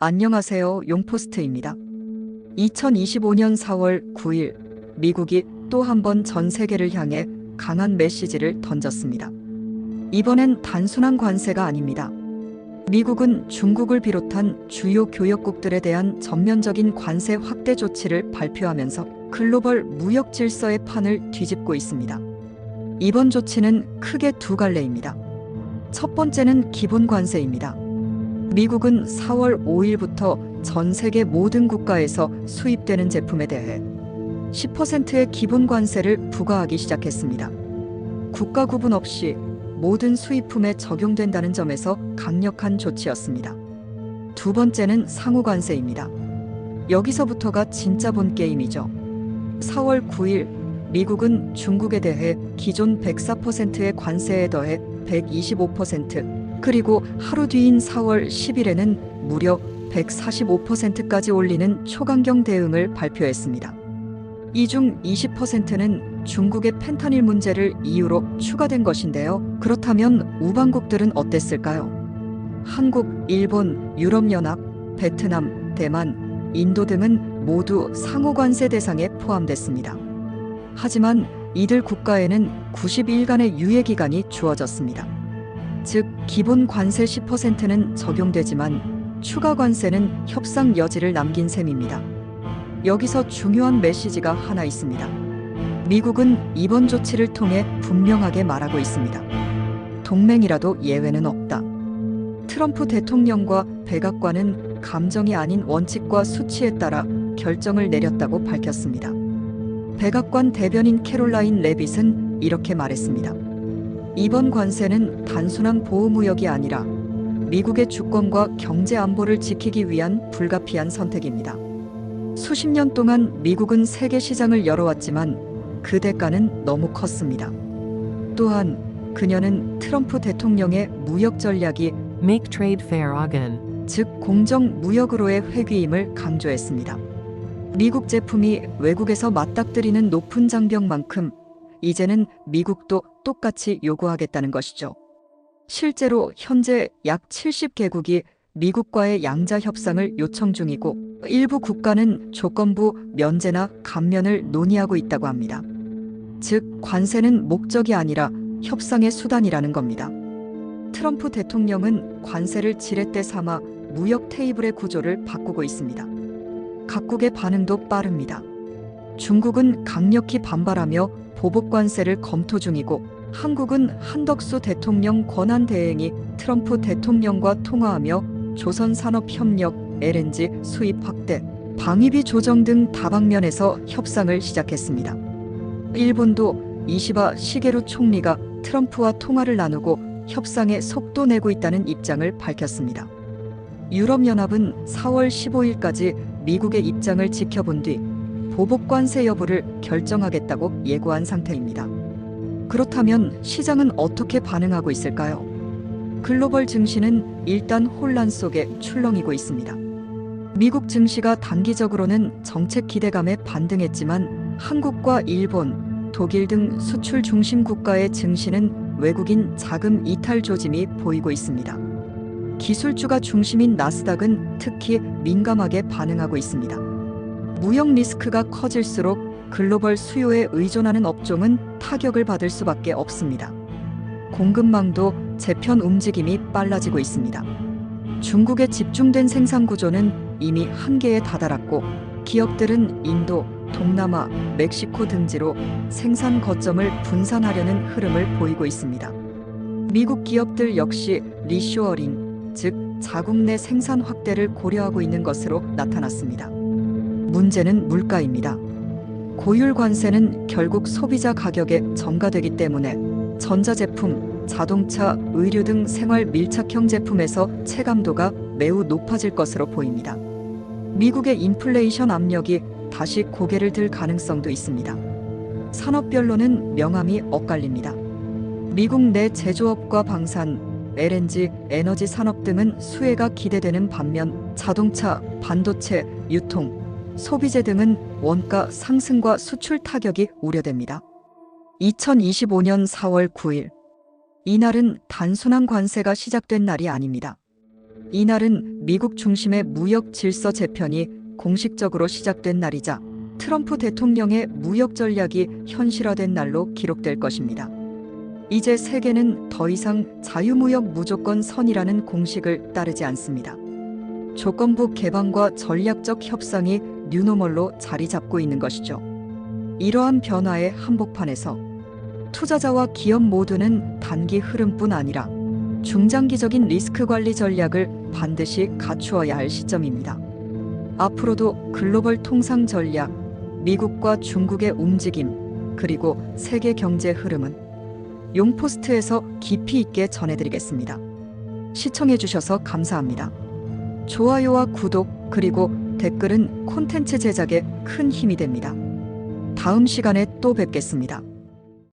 안녕하세요. 용포스트입니다. 2025년 4월 9일, 미국이 또 한 번 전 세계를 향해 강한 메시지를 던졌습니다. 이번엔 단순한 관세가 아닙니다. 미국은 중국을 비롯한 주요 교역국들에 대한 전면적인 관세 확대 조치를 발표하면서 글로벌 무역 질서의 판을 뒤집고 있습니다. 이번 조치는 크게 두 갈래입니다. 첫 번째는 기본 관세입니다. 미국은 4월 5일부터 전 세계 모든 국가에서 수입되는 제품에 대해 10%의 기본 관세를 부과하기 시작했습니다. 국가 구분 없이 모든 수입품에 적용된다는 점에서 강력한 조치였습니다. 두 번째는 상호 관세입니다. 여기서부터가 진짜 본 게임이죠. 4월 9일 미국은 중국에 대해 기존 104%의 관세에 더해 125%, 그리고 하루 뒤인 4월 10일에는 무려 145%까지 올리는 초강경 대응을 발표했습니다. 이 중 20%는 중국의 펜타닐 문제를 이유로 추가된 것인데요. 그렇다면 우방국들은 어땠을까요? 한국, 일본, 유럽연합, 베트남, 대만, 인도 등은 모두 상호관세 대상에 포함됐습니다. 하지만 이들 국가에는 90일간의 유예기간이 주어졌습니다. 즉, 기본 관세 10%는 적용되지만 추가 관세는 협상 여지를 남긴 셈입니다. 여기서 중요한 메시지가 하나 있습니다. 미국은 이번 조치를 통해 분명하게 말하고 있습니다. 동맹이라도 예외는 없다. 트럼프 대통령과 백악관은 감정이 아닌 원칙과 수치에 따라 결정을 내렸다고 밝혔습니다. 백악관 대변인 캐롤라인 레빗은 이렇게 말했습니다. 이번 관세는 단순한 보호무역이 아니라 미국의 주권과 경제 안보를 지키기 위한 불가피한 선택입니다. 수십 년 동안 미국은 세계 시장을 열어왔지만 그 대가는 너무 컸습니다. 또한 그녀는 트럼프 대통령의 무역 전략이 Make trade fair again. 즉 공정 무역으로의 회귀임을 강조했습니다. 미국 제품이 외국에서 맞닥뜨리는 높은 장벽만큼 이제는 미국도 똑같이 요구하겠다는 것이죠. 실제로 현재 약 70개국이 미국과의 양자 협상을 요청 중이고 일부 국가는 조건부 면제나 감면을 논의하고 있다고 합니다. 즉, 관세는 목적이 아니라 협상의 수단이라는 겁니다. 트럼프 대통령은 관세를 지렛대 삼아 무역 테이블의 구조를 바꾸고 있습니다. 각국의 반응도 빠릅니다. 중국은 강력히 반발하며 보복 관세를 검토 중이고 한국은 한덕수 대통령 권한 대행이 트럼프 대통령과 통화하며 조선산업협력, LNG 수입 확대, 방위비 조정 등 다방면에서 협상을 시작했습니다. 일본도 이시바 시게루 총리가 트럼프와 통화를 나누고 협상에 속도 내고 있다는 입장을 밝혔습니다. 유럽연합은 4월 15일까지 미국의 입장을 지켜본 뒤 보복 관세 여부를 결정하겠다고 예고한 상태입니다. 그렇다면 시장은 어떻게 반응하고 있을까요? 글로벌 증시는 일단 혼란 속에 출렁이고 있습니다. 미국 증시가 단기적으로는 정책 기대감에 반등했지만 한국과 일본, 독일 등 수출 중심 국가의 증시는 외국인 자금 이탈 조짐이 보이고 있습니다. 기술주가 중심인 나스닥은 특히 민감하게 반응하고 있습니다. 무역 리스크가 커질수록 글로벌 수요에 의존하는 업종은 타격을 받을 수밖에 없습니다. 공급망도 재편 움직임이 빨라지고 있습니다. 중국의 집중된 생산 구조는 이미 한계에 다다랐고 기업들은 인도, 동남아, 멕시코 등지로 생산 거점을 분산하려는 흐름을 보이고 있습니다. 미국 기업들 역시 리쇼어링, 즉 자국 내 생산 확대를 고려하고 있는 것으로 나타났습니다. 문제는 물가입니다. 고율 관세는 결국 소비자 가격에 전가되기 때문에 전자제품, 자동차, 의류 등 생활 밀착형 제품에서 체감도가 매우 높아질 것으로 보입니다. 미국의 인플레이션 압력이 다시 고개를 들 가능성도 있습니다. 산업별로는 명암이 엇갈립니다. 미국 내 제조업과 방산, LNG, 에너지 산업 등은 수혜가 기대되는 반면 자동차, 반도체, 유통, 소비재 등은 원가 상승과 수출 타격이 우려됩니다. 2025년 4월 9일. 이날은 단순한 관세가 시작된 날이 아닙니다. 이날은 미국 중심의 무역 질서 재편이 공식적으로 시작된 날이자 트럼프 대통령의 무역 전략이 현실화된 날로 기록될 것입니다. 이제 세계는 더 이상 자유무역 무조건 선이라는 공식을 따르지 않습니다. 조건부 개방과 전략적 협상이 뉴노멀로 자리 잡고 있는 것이죠. 이러한 변화의 한복판에서 투자자와 기업 모두는 단기 흐름뿐 아니라 중장기적인 리스크 관리 전략을 반드시 갖추어야 할 시점입니다. 앞으로도 글로벌 통상 전략, 미국과 중국의 움직임, 그리고 세계 경제 흐름은 용포스트에서 깊이 있게 전해드리겠습니다. 시청해주셔서 감사합니다. 좋아요와 구독, 그리고 댓글은 콘텐츠 제작에 큰 힘이 됩니다. 다음 시간에 또 뵙겠습니다.